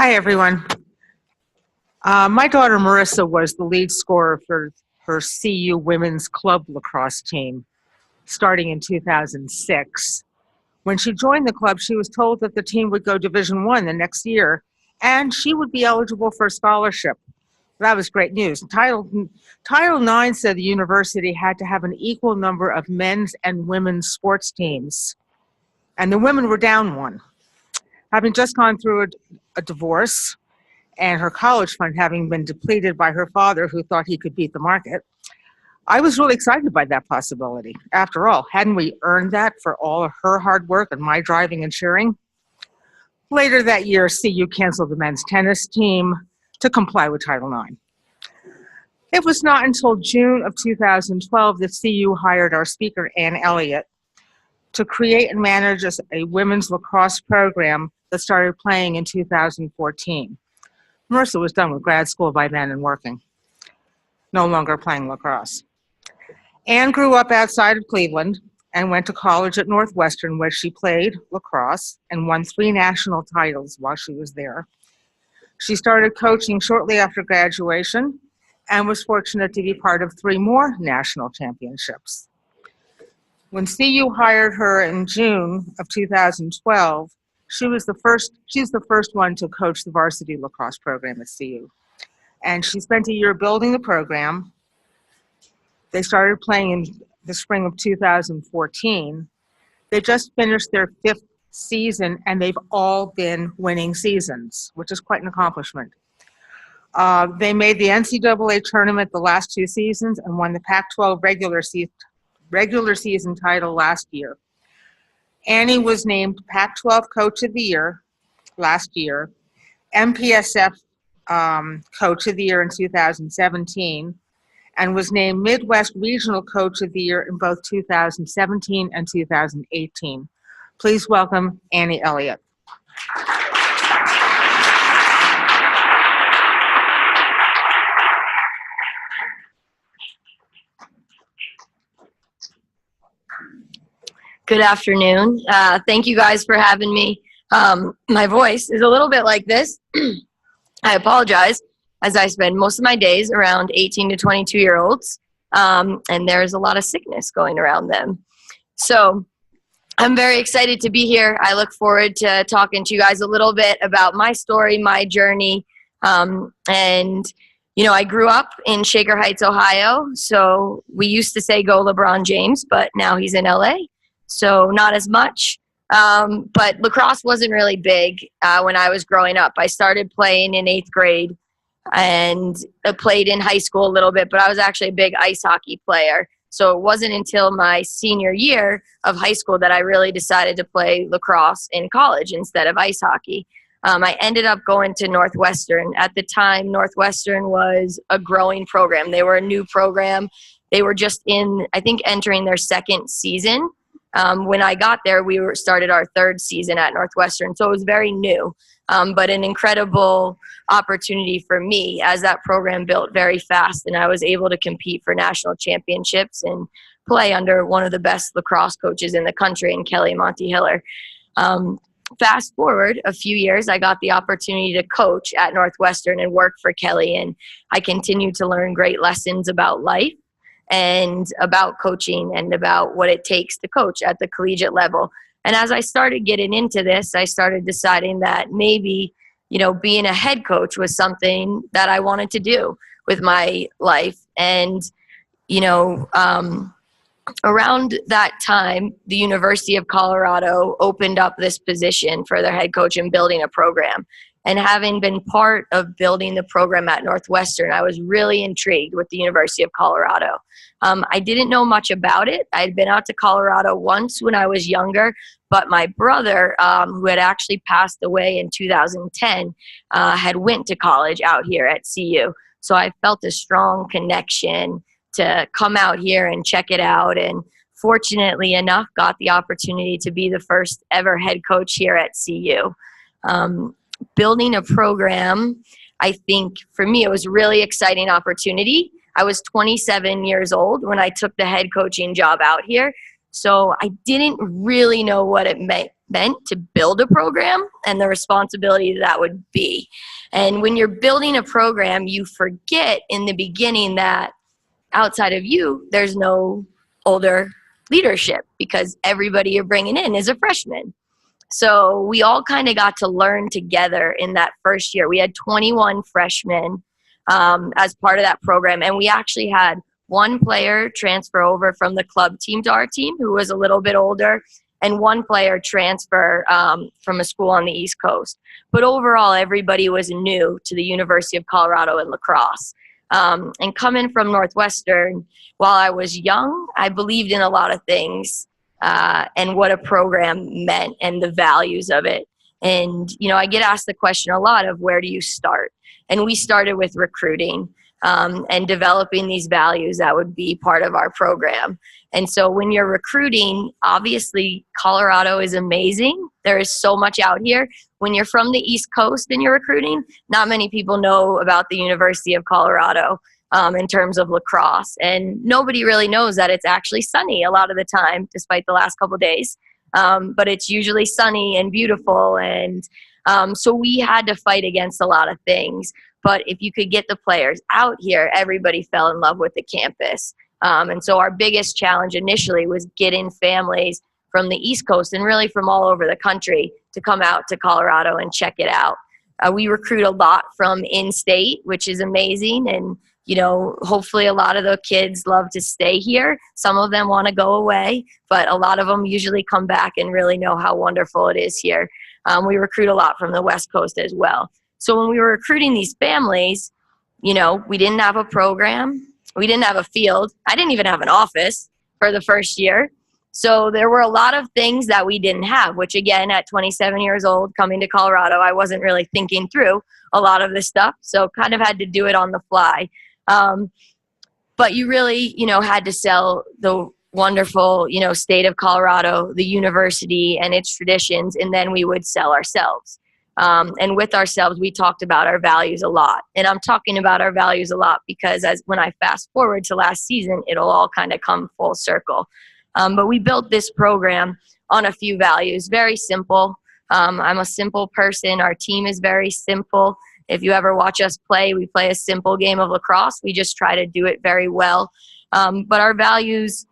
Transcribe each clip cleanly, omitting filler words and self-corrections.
Hi, everyone. My daughter Marissa was the lead scorer for her CU women's club lacrosse team starting in 2006. When she joined the club, she was told that the team would go Division I the next year, and she would be eligible for a scholarship. That was great news. Title IX said the university had to have an equal number of men's and women's sports teams, and the women were down one. Having just gone through a divorce, and her college fund having been depleted by her father, who thought he could beat the market, I was really excited by that possibility. After all, hadn't we earned that for all of her hard work and my driving and cheering? Later that year, CU canceled the men's tennis team to comply with Title IX. It was not until June of 2012 that CU hired our speaker, Elliott, to create and manage a women's lacrosse program that started playing in 2014. Marissa was done with grad school by then and working, no longer playing lacrosse. Anne grew up outside of Cleveland and went to college at Northwestern, where she played lacrosse and won 3 national titles while she was there. She started coaching shortly after graduation and was fortunate to be part of 3 more national championships. When CU hired her in June of 2012, she's the first one to coach the varsity lacrosse program at CU. And she spent a year building the program. They started playing in the spring of 2014. They just finished their 5th season, and they've all been winning seasons, which is quite an accomplishment. They made the NCAA tournament the last 2 seasons and won the Pac-12 regular season title last year. Annie was named Pac-12 Coach of the Year last year, MPSF Coach of the Year in 2017, and was named Midwest Regional Coach of the Year in both 2017 and 2018. Please welcome Annie Elliott. Good afternoon. Thank you guys for having me. My voice is a little bit like this. I apologize, as I spend most of my days around 18 to 22-year-olds, and there's a lot of sickness going around them. So I'm very excited to be here. I look forward to talking to you guys a little bit about my story, my journey, and you know, I grew up in Shaker Heights, Ohio, so we used to say go LeBron James, but now he's in LA. So not as much, but lacrosse wasn't really big when I was growing up. I started playing in 8th grade and I played in high school a little bit, but I was actually a big ice hockey player. So it wasn't until my senior year of high school that I really decided to play lacrosse in college instead of ice hockey. I ended up going to Northwestern. At the time, Northwestern was a growing program. They were a new program. They were just entering their 2nd season. When I got there, we started our 3rd season at Northwestern, so it was very new, but an incredible opportunity for me as that program built very fast, and I was able to compete for national championships and play under one of the best lacrosse coaches in the country, in Kelly Monty-Hiller. Fast forward a few years, I got the opportunity to coach at Northwestern and work for Kelly, and I continued to learn great lessons about life and about coaching and about what it takes to coach at the collegiate level. And as I started getting into this, I started deciding that maybe, you know, being a head coach was something that I wanted to do with my life. And, you know, around that time, the University of Colorado opened up this position for their head coach in building a program. And having been part of building the program at Northwestern, I was really intrigued with the University of Colorado. I didn't know much about it. I had been out to Colorado once when I was younger, but my brother, who had actually passed away in 2010, had went to college out here at CU. So I felt a strong connection to come out here and check it out. And fortunately enough, got the opportunity to be the first ever head coach here at CU. Building a program, I think for me, it was a really exciting opportunity. I was 27 years old when I took the head coaching job out here. So I didn't really know what it meant to build a program and the responsibility that would be. And when you're building a program, you forget in the beginning that outside of you, there's no older leadership because everybody you're bringing in is a freshman. So we all kind of got to learn together in that first year. We had 21 freshmen as part of that program, and we actually had one player transfer over from the club team to our team who was a little bit older, and one player transfer from a school on the East Coast. But overall, everybody was new to the University of Colorado in lacrosse. And coming from Northwestern, while I was young, I believed in a lot of things and what a program meant and the values of it. And, you know, I get asked the question a lot of where do you start? And we started with recruiting and developing these values that would be part of our program. And so when you're recruiting, obviously Colorado is amazing. There is so much out here. When you're from the East Coast and you're recruiting, not many people know about the University of Colorado in terms of lacrosse. And nobody really knows that it's actually sunny a lot of the time, despite the last couple of days. But it's usually sunny and beautiful. And so we had to fight against a lot of things. But if you could get the players out here, everybody fell in love with the campus. And so our biggest challenge initially was getting families from the East Coast and really from all over the country to come out to Colorado and check it out. We recruit a lot from in-state, which is amazing. And, you know, hopefully a lot of the kids love to stay here. Some of them want to go away, but a lot of them usually come back and really know how wonderful it is here. We recruit a lot from the West Coast as well. So when we were recruiting these families, you know, we didn't have a program. We didn't have a field. I didn't even have an office for the first year. So there were a lot of things that we didn't have, which again, at 27 years old, coming to Colorado, I wasn't really thinking through a lot of this stuff. So kind of had to do it on the fly. But you really, you know, had to sell the wonderful, you know, state of Colorado, the university and its traditions, and then we would sell ourselves. And with ourselves, we talked about our values a lot. And I'm talking about our values a lot because when I fast forward to last season, it'll all kind of come full circle. But we built this program on a few values, very simple. I'm a simple person. Our team is very simple. If you ever watch us play, we play a simple game of lacrosse. We just try to do it very well. But our values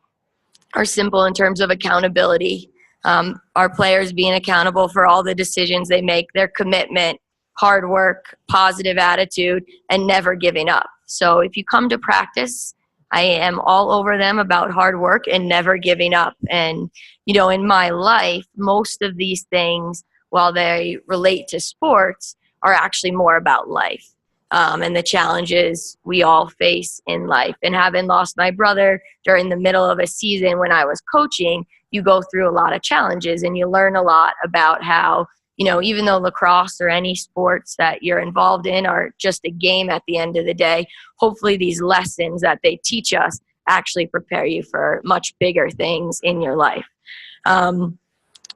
are simple in terms of accountability. Our players being accountable for all the decisions they make, their commitment, hard work, positive attitude, and never giving up. So if you come to practice, I am all over them about hard work and never giving up. And, you know, in my life, most of these things, while they relate to sports, are actually more about life and the challenges we all face in life. And having lost my brother during the middle of a season when I was coaching, you go through a lot of challenges and you learn a lot about how, you know, even though lacrosse or any sports that you're involved in are just a game at the end of the day, hopefully these lessons that they teach us actually prepare you for much bigger things in your life.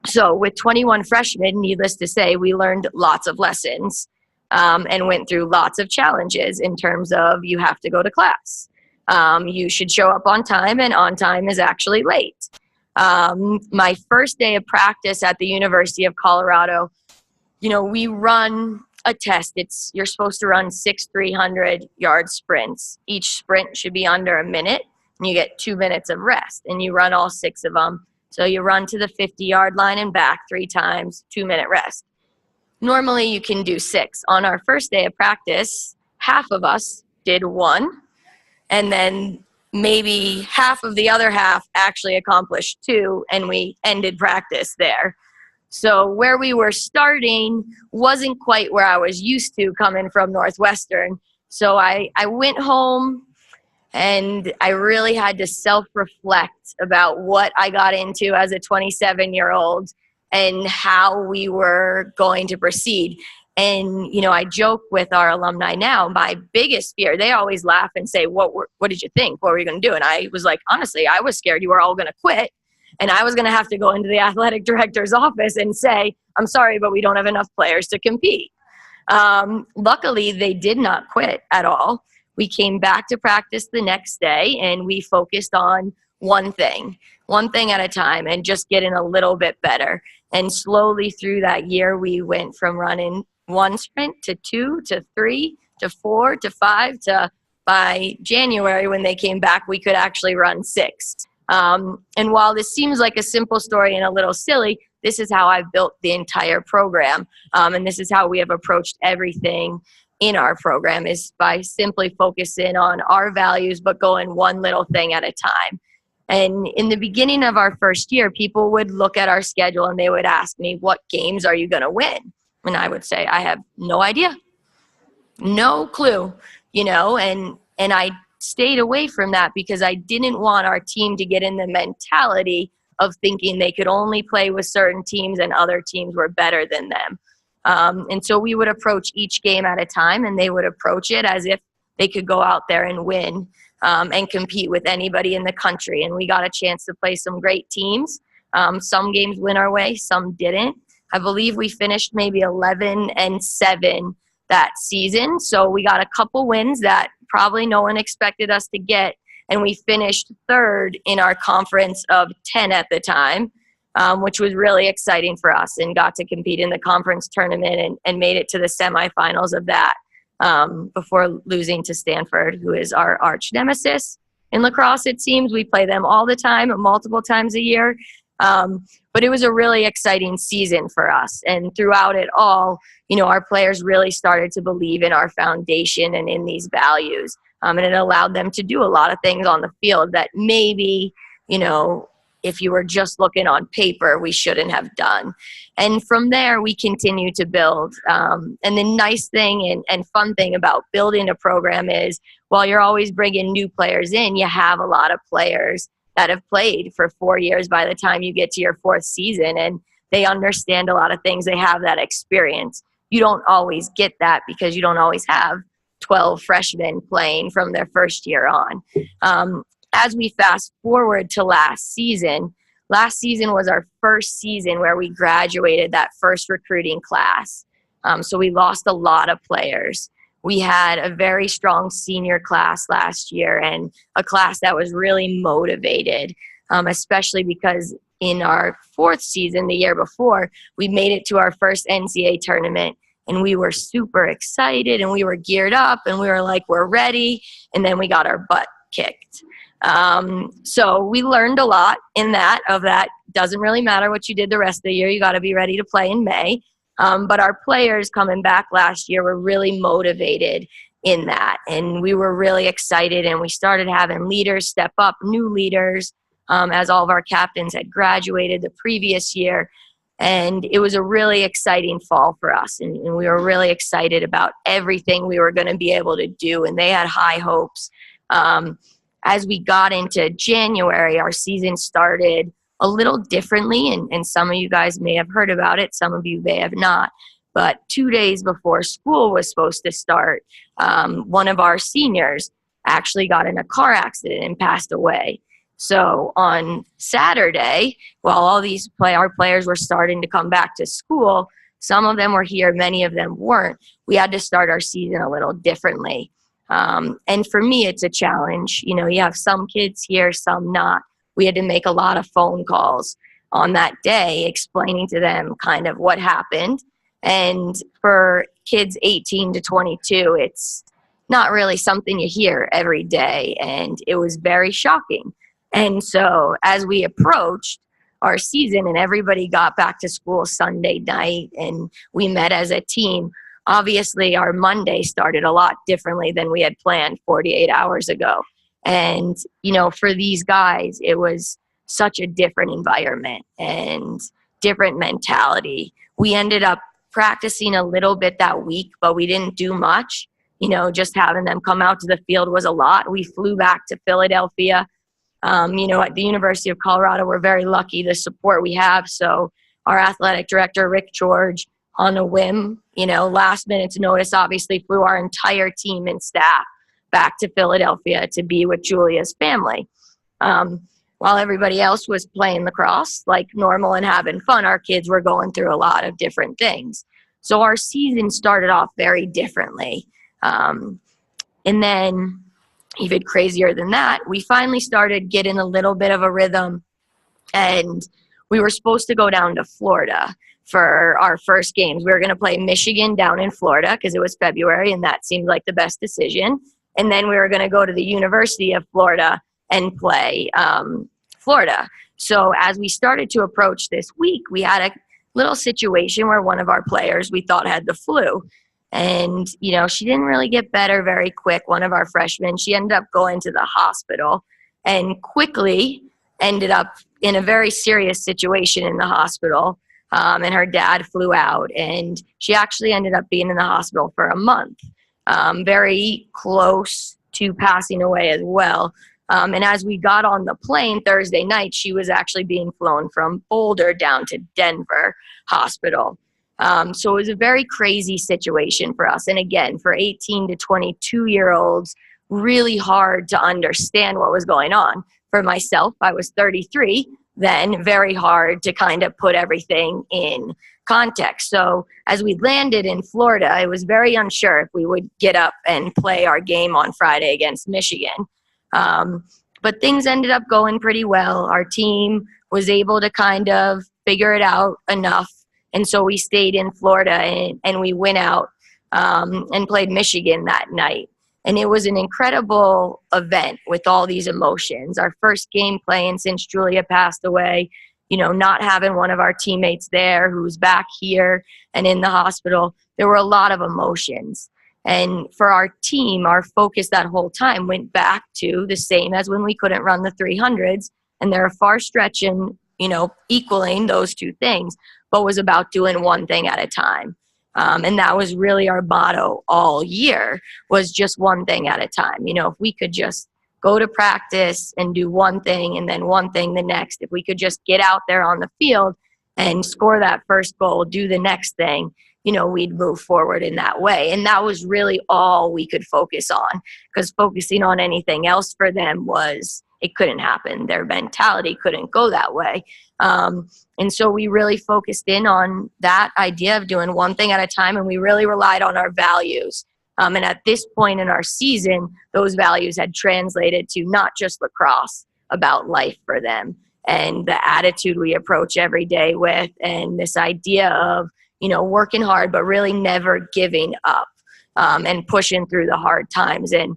So with 21 freshmen, needless to say, we learned lots of lessons and went through lots of challenges in terms of you have to go to class. You should show up on time, and on time is actually late. My first day of practice at the University of Colorado, you know, we run a test. You're supposed to run 6 300-yard sprints. Each sprint should be under a minute, and you get 2 minutes of rest, and you run all 6 of them. So you run to the 50-yard line and back 3 times, 2-minute rest. Normally you can do 6. On our first day of practice, half of us did 1, and then maybe half of the other half actually accomplished 2, and we ended practice there. So where we were starting wasn't quite where I was used to coming from Northwestern. So I went home and I really had to self-reflect about what I got into as a 27-year-old and how we were going to proceed. And, you know, I joke with our alumni now, my biggest fear, they always laugh and say, what did you think? What were you going to do? And I was like, honestly, I was scared you were all going to quit. And I was going to have to go into the athletic director's office and say, I'm sorry, but we don't have enough players to compete. Luckily, they did not quit at all. We came back to practice the next day and we focused on one thing at a time, and just getting a little bit better. And slowly through that year, we went from running 1 sprint to 2 to 3 to 4 to 5 to, by January when they came back, we could actually run 6. And while this seems like a simple story and a little silly, this is how I've built the entire program. And this is how we have approached everything in our program, is by simply focusing on our values, but going one little thing at a time. And in the beginning of our first year, people would look at our schedule and they would ask me, what games are you going to win? And I would say, I have no idea, no clue, and I stayed away from that because I didn't want our team to get in the mentality of thinking they could only play with certain teams and other teams were better than them. And so we would approach each game at a time, and they would approach it as if they could go out there and win and compete with anybody in the country. And we got a chance to play some great teams. Some games went our way, some didn't. I believe we finished maybe 11-7 that season. So we got a couple wins that probably no one expected us to get. And we finished 3rd in our conference of 10 at the time, which was really exciting for us, and got to compete in the conference tournament and made it to the semifinals of that before losing to Stanford, who is our arch nemesis in lacrosse. It seems we play them all the time, multiple times a year. But it was a really exciting season for us. And throughout it all, our players really started to believe in our foundation and in these values. And it allowed them to do a lot of things on the field that maybe, if you were just looking on paper, we shouldn't have done. And from there, we continue to build. And the nice thing and fun thing about building a program is, while you're always bringing new players in, you have a lot of players that have played for 4 years by the time you get to your 4th season, and they understand a lot of things. They have that experience. You don't always get that because you don't always have 12 freshmen playing from their first year on. As we fast forward to last season was our first season where we graduated that first recruiting class. So we lost a lot of players. We had a very strong senior class last year, and a class that was really motivated, especially because in our 4th season, the year before, we made it to our first NCAA tournament, and we were super excited, and we were geared up, and we were like, we're ready, and then we got our butt kicked. So we learned a lot in that doesn't really matter what you did the rest of the year. You got to be ready to play in May. But our players coming back last year were really motivated in that. And we were really excited, and we started having leaders step up, new leaders, as all of our captains had graduated the previous year. And it was a really exciting fall for us. And we were really excited about everything we were going to be able to do. And they had high hopes. As we got into January, our season started a little differently, and some of you guys may have heard about it, some of you may have not. But 2 days before school was supposed to start, one of our seniors actually got in a car accident and passed away. So on Saturday, while all these our players were starting to come back to school, some of them were here, many of them weren't. We had to start our season a little differently. And for me, it's a challenge. You have some kids here, some not. We had to make a lot of phone calls on that day, explaining to them kind of what happened. And for kids 18 to 22, it's not really something you hear every day. And it was very shocking. And so as we approached our season and everybody got back to school Sunday night and we met as a team, obviously our Monday started a lot differently than we had planned 48 hours ago. And, for these guys, it was such a different environment and different mentality. We ended up practicing a little bit that week, but we didn't do much. Just having them come out to the field was a lot. We flew back to Philadelphia. At the University of Colorado, we're very lucky the support we have. So our athletic director, Rick George, on a whim, last minute's notice, obviously flew our entire team and staff back to Philadelphia to be with Julia's family. While everybody else was playing lacrosse like normal and having fun, our kids were going through a lot of different things. So our season started off very differently. And then even crazier than that, we finally started getting a little bit of a rhythm, and we were supposed to go down to Florida for our first games. We were going to play Michigan down in Florida because it was February, and that seemed like the best decision. And then we were going to go to the University of Florida and play Florida. So as we started to approach this week, we had a little situation where one of our players we thought had the flu. And, she didn't really get better very quick, one of our freshmen. She ended up going to the hospital and quickly ended up in a very serious situation in the hospital. And her dad flew out, and she actually ended up being in the hospital for a month, very close to passing away as well. And as we got on the plane Thursday night, she was actually being flown from Boulder down to Denver Hospital. So it was a very crazy situation for us. And again, for 18 to 22-year-olds, really hard to understand what was going on. For myself, I was 33 then, very hard to kind of put everything in context. So as we landed in Florida, I was very unsure if we would get up and play our game on Friday against Michigan. But things ended up going pretty well. Our team was able to kind of figure it out enough. And so we stayed in Florida and we went out and played Michigan that night. And it was an incredible event with all these emotions. Our first game playing since Julia passed away, not having one of our teammates there who's back here and in the hospital. There were a lot of emotions. And for our team, our focus that whole time went back to the same as when we couldn't run the 300s. And they're a far stretch in, equaling those two things, but was about doing one thing at a time. And that was really our motto all year, was just one thing at a time. If we could just go to practice and do one thing and then one thing the next, if we could just get out there on the field and score that first goal, do the next thing, we'd move forward in that way. And that was really all we could focus on, because focusing on anything else for them it couldn't happen. Their mentality couldn't go that way. And so we really focused in on that idea of doing one thing at a time, and we really relied on our values. And at this point in our season, those values had translated to not just lacrosse, about life for them, and the attitude we approach every day with, and this idea of, working hard, but really never giving up, and pushing through the hard times. And,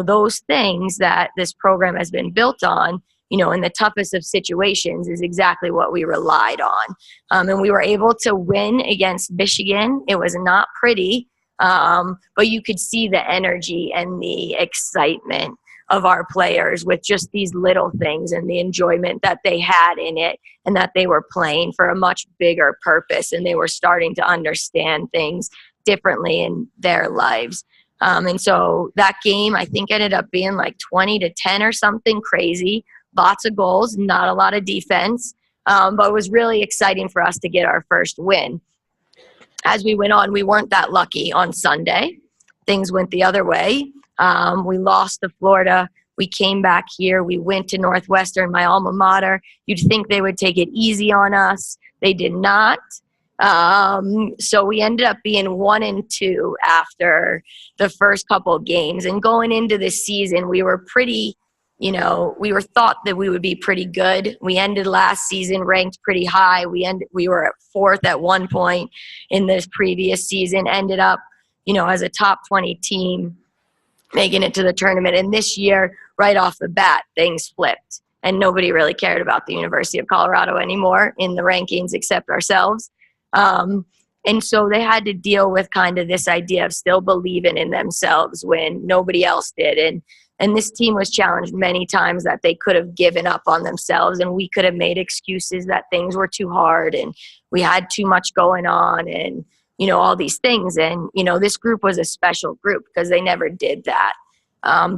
those things that this program has been built on, in the toughest of situations, is exactly what we relied on. And we were able to win against Michigan. It was not pretty, but you could see the energy and the excitement of our players with just these little things and the enjoyment that they had in it, and that they were playing for a much bigger purpose, and they were starting to understand things differently in their lives. And so that game, I think, ended up being like 20-10 or something crazy. Lots of goals, not a lot of defense, but it was really exciting for us to get our first win. As we went on, we weren't that lucky on Sunday. Things went the other way. We lost to Florida. We came back here. We went to Northwestern, my alma mater. You'd think they would take it easy on us. They did not. So we ended up being 1-2 after the first couple of games. And going into the season, we were pretty, we were thought that we would be pretty good. We ended last season ranked pretty high. We were at 4th at one point in this previous season, ended up, as a top 20 team, making it to the tournament. And this year, right off the bat, things flipped, and nobody really cared about the University of Colorado anymore in the rankings except ourselves. And so they had to deal with kind of this idea of still believing in themselves when nobody else did. And this team was challenged many times that they could have given up on themselves, and we could have made excuses that things were too hard and we had too much going on, and, all these things. And, this group was a special group because they never did that.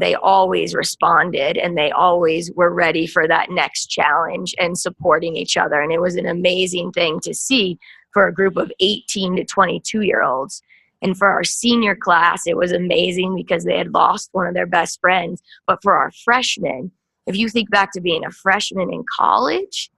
They always responded, and they always were ready for that next challenge and supporting each other. And it was an amazing thing to see for a group of 18 to 22-year-olds. And for our senior class, it was amazing because they had lost one of their best friends. But for our freshmen, if you think back to being a freshman in college,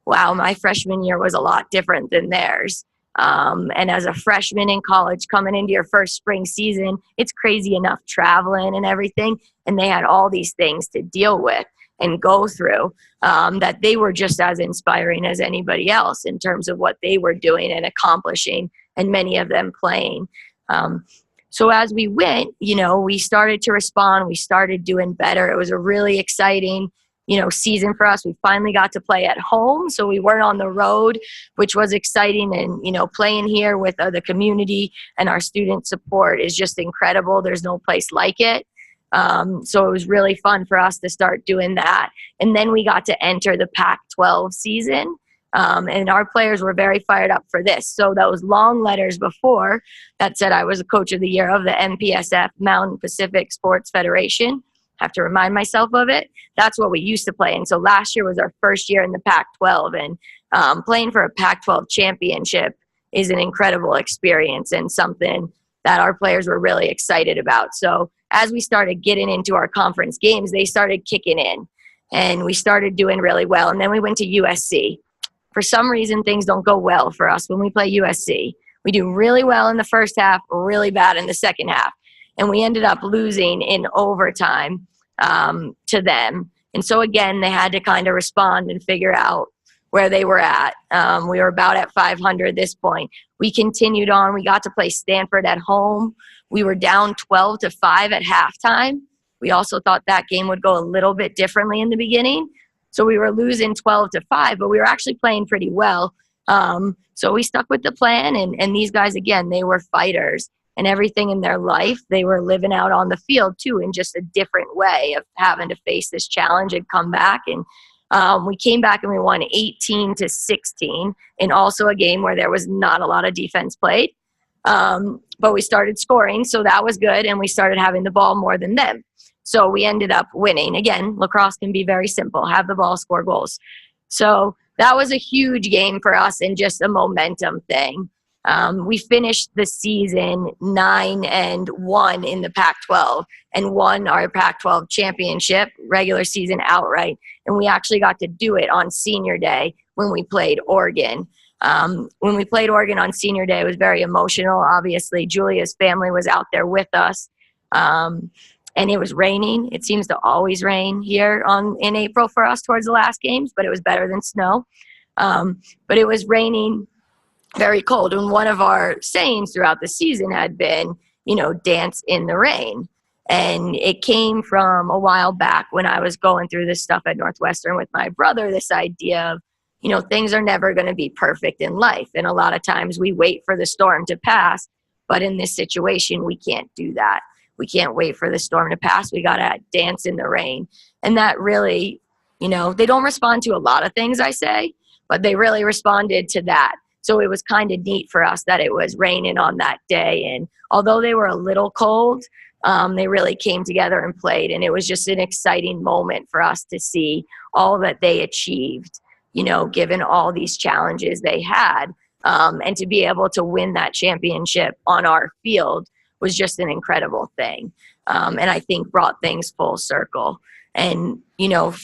wow, my freshman year was a lot different than theirs. And as a freshman in college coming into your first spring season, it's crazy enough traveling and everything. And they had all these things to deal with and go through, that they were just as inspiring as anybody else in terms of what they were doing and accomplishing, and many of them playing. So as we went, we started to respond. We started doing better. It was a really exciting, season for us. We finally got to play at home, so we weren't on the road, which was exciting. And, playing here with the community and our student support is just incredible. There's no place like it. So it was really fun for us to start doing that. And then we got to enter the Pac-12 season. And our players were very fired up for this. So those long letters before that said I was a coach of the year of the MPSF, Mountain Pacific Sports Federation. Have to remind myself of it. That's what we used to play. And so last year was our first year in the Pac-12. And playing for a Pac-12 championship is an incredible experience and something that our players were really excited about. So as we started getting into our conference games, they started kicking in. And we started doing really well. And then we went to USC. For some reason, things don't go well for us when we play USC. We do really well in the first half, really bad in the second half. And we ended up losing in overtime to them. And so, again, they had to kind of respond and figure out where they were at. We were about at 500 at this point. We continued on. We got to play Stanford at home. We were down 12-5 at halftime. We also thought that game would go a little bit differently in the beginning. So we were losing 12-5, but we were actually playing pretty well. So we stuck with the plan, and these guys, again, they were fighters, and everything in their life, they were living out on the field too, in just a different way of having to face this challenge and come back. And we came back and we won 18-16, and also a game where there was not a lot of defense played. But we started scoring, so that was good, and we started having the ball more than them. So we ended up winning. Again, lacrosse can be very simple. Have the ball, score goals. So that was a huge game for us and just a momentum thing. We finished the season 9-1 in the Pac-12 and won our Pac-12 championship regular season outright. And we actually got to do it on senior day when we played Oregon. When we played Oregon on senior day, it was very emotional. Obviously, Julia's family was out there with us. And it was raining. It seems to always rain here in April for us towards the last games, but it was better than snow. But it was raining, very cold. And one of our sayings throughout the season had been, dance in the rain. And it came from a while back when I was going through this stuff at Northwestern with my brother, this idea of, things are never going to be perfect in life. And a lot of times we wait for the storm to pass. But in this situation, we can't do that. We can't wait for the storm to pass. We got to dance in the rain. And that really, they don't respond to a lot of things I say, but they really responded to that. So it was kind of neat for us that it was raining on that day. And although they were a little cold, they really came together and played. And it was just an exciting moment for us to see all that they achieved, given all these challenges they had. And to be able to win that championship on our field was just an incredible thing. And I think brought things full circle. And,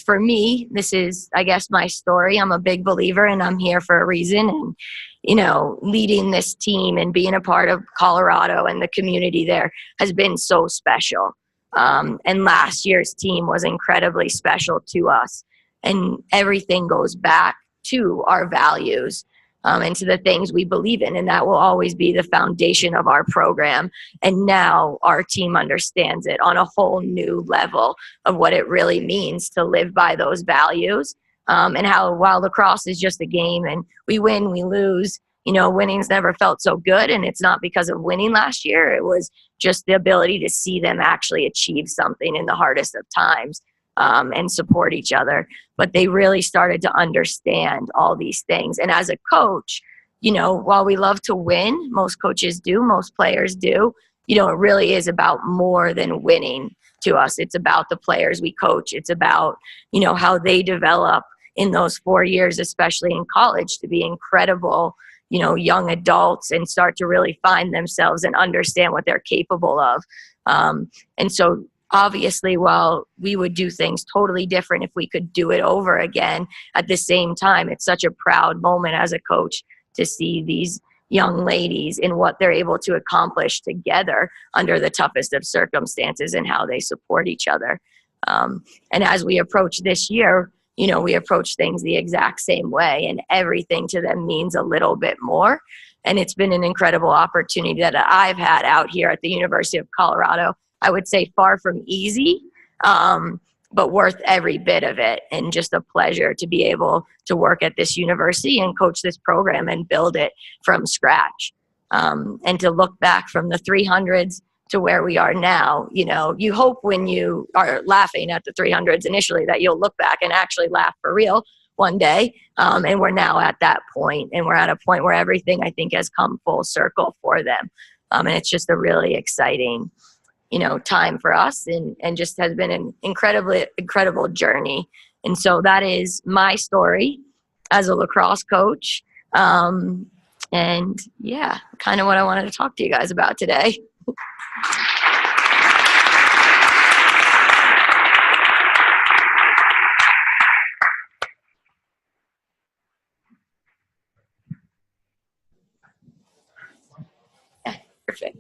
for me, this is, I guess, my story. I'm a big believer and I'm here for a reason. And, leading this team and being a part of Colorado and the community there has been so special. And last year's team was incredibly special to us. And everything goes back to our values. And to the things we believe in. And that will always be the foundation of our program. And now our team understands it on a whole new level of what it really means to live by those values. And how while lacrosse is just a game and we win, we lose, winning's never felt so good. And it's not because of winning last year. It was just the ability to see them actually achieve something in the hardest of times. And support each other. But they really started to understand all these things. And as a coach, while we love to win, most coaches do, most players do, it really is about more than winning to us. It's about the players we coach. It's about, how they develop in those 4 years, especially in college, to be incredible, young adults and start to really find themselves and understand what they're capable of. And so obviously, while we would do things totally different if we could do it over again, at the same time, it's such a proud moment as a coach to see these, young ladies in what they're able to accomplish together under the toughest of circumstances and how they support each other. And as we approach this year, we approach things the exact same way, and everything to them means a little bit more. And it's been an incredible opportunity that I've had out here at the University of Colorado. I would say far from easy, but worth every bit of it, and just a pleasure to be able to work at this university and coach this program and build it from scratch. And to look back from the 300s to where we are now, you hope when you are laughing at the 300s initially that you'll look back and actually laugh for real one day. And we're now at that point, and we're at a point where everything I think has come full circle for them. And it's just a really exciting, time for us, and just has been an incredible journey. And so that is my story as a lacrosse coach. And yeah, kind of what I wanted to talk to you guys about today. Yeah, perfect.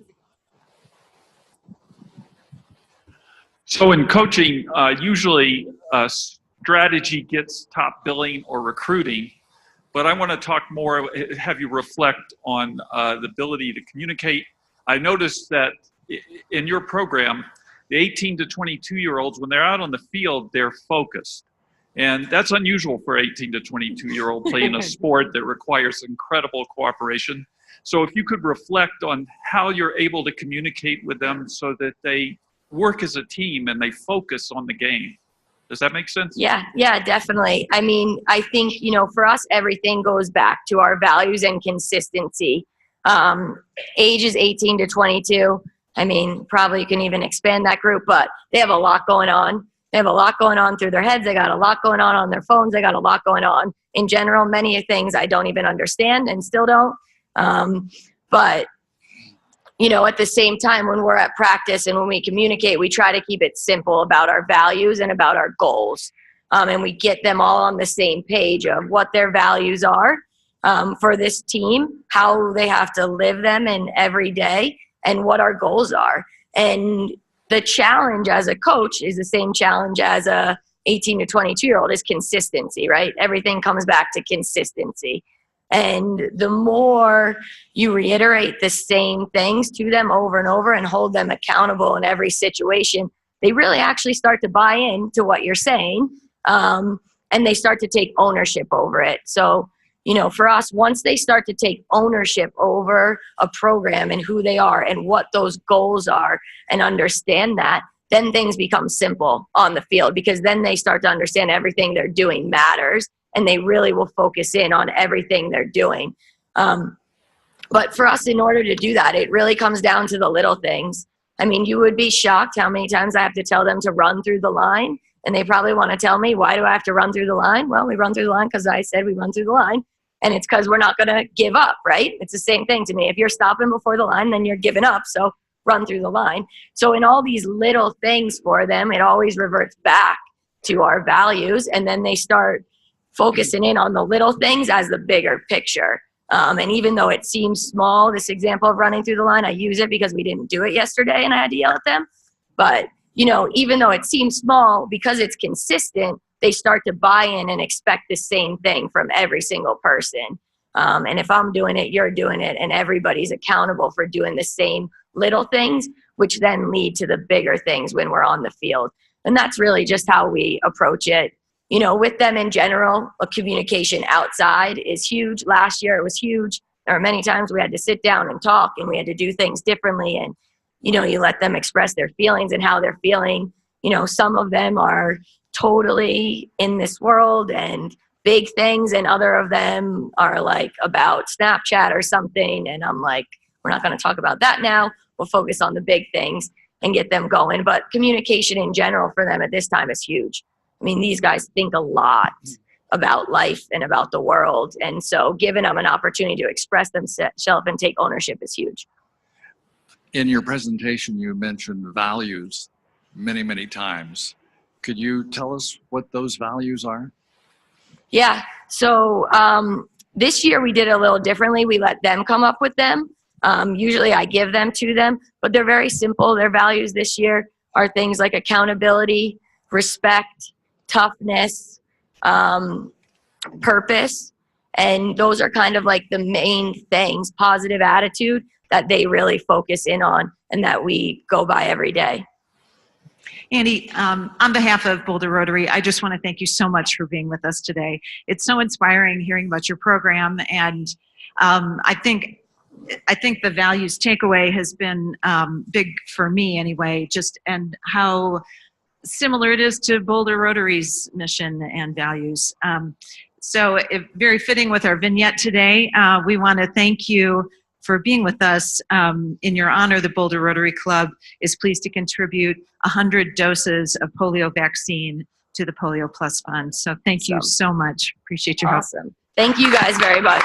So in coaching, usually strategy gets top billing or recruiting, but I want to talk more, have you reflect on the ability to communicate. I noticed that in your program, the 18 to 22-year-olds, when they're out on the field, they're focused. And that's unusual for 18 to 22-year-old playing a sport that requires incredible cooperation. So if you could reflect on how you're able to communicate with them so that they work as a team and they focus on the game. Does that make sense? Yeah, definitely. I mean, I think, for us, everything goes back to our values and consistency. Age is 18 to 22. I mean, probably you can even expand that group, but they have a lot going on. They have a lot going on through their heads. They got a lot going on their phones. They got a lot going on in general. Many things I don't even understand and still don't. But at the same time, when we're at practice and when we communicate, we try to keep it simple about our values and about our goals. And we get them all on the same page of what their values are for this team, how they have to live them in every day, and what our goals are. And the challenge as a coach is the same challenge as a 18 to 22-year-old is consistency, right? Everything comes back to consistency. And the more you reiterate the same things to them over and over and hold them accountable in every situation, they really actually start to buy into what you're saying, and they start to take ownership over it. So, for us, once they start to take ownership over a program and who they are and what those goals are and understand that, then things become simple on the field, because then they start to understand everything they're doing matters, and they really will focus in on everything they're doing. But for us, in order to do that, it really comes down to the little things. I mean, you would be shocked how many times I have to tell them to run through the line, and they probably want to tell me, why do I have to run through the line? Well, we run through the line because I said we run through the line, and it's because we're not going to give up, right? It's the same thing to me. If you're stopping before the line, then you're giving up, so run through the line. So in all these little things for them, it always reverts back to our values, and then they start focusing in on the little things as the bigger picture. And even though it seems small, this example of running through the line, I use it because we didn't do it yesterday and I had to yell at them. But, even though it seems small, because it's consistent, they start to buy in and expect the same thing from every single person. And if I'm doing it, you're doing it, and everybody's accountable for doing the same little things, which then lead to the bigger things when we're on the field. And that's really just how we approach it. With them in general, a communication outside is huge. Last year it was huge. There were many times we had to sit down and talk, and we had to do things differently. And, you let them express their feelings and how they're feeling. Some of them are totally in this world and big things, and other of them are like about Snapchat or something. And I'm like, we're not going to talk about that now. We'll focus on the big things and get them going. But communication in general for them at this time is huge. I mean, these guys think a lot about life and about the world. And so giving them an opportunity to express themselves and take ownership is huge. In your presentation, you mentioned values many, many times. Could you tell us what those values are? Yeah. So This year we did it a little differently. We let them come up with them. Usually I give them to them, but they're very simple. Their values this year are things like accountability, respect, toughness, purpose. And those are kind of like the main things, positive attitude that they really focus in on and that we go by every day. Andy, on behalf of Boulder Rotary, I just want to thank you so much for being with us today. It's so inspiring hearing about your program, and I think the values takeaway has been big for me anyway, and how similar it is to Boulder Rotary's mission and values. So very fitting with our vignette today. We want to thank you for being with us. In your honor, the Boulder Rotary Club is pleased to contribute 100 doses of polio vaccine to the Polio Plus Fund. So thank you so much. Appreciate your help. Awesome. Thank you guys very much.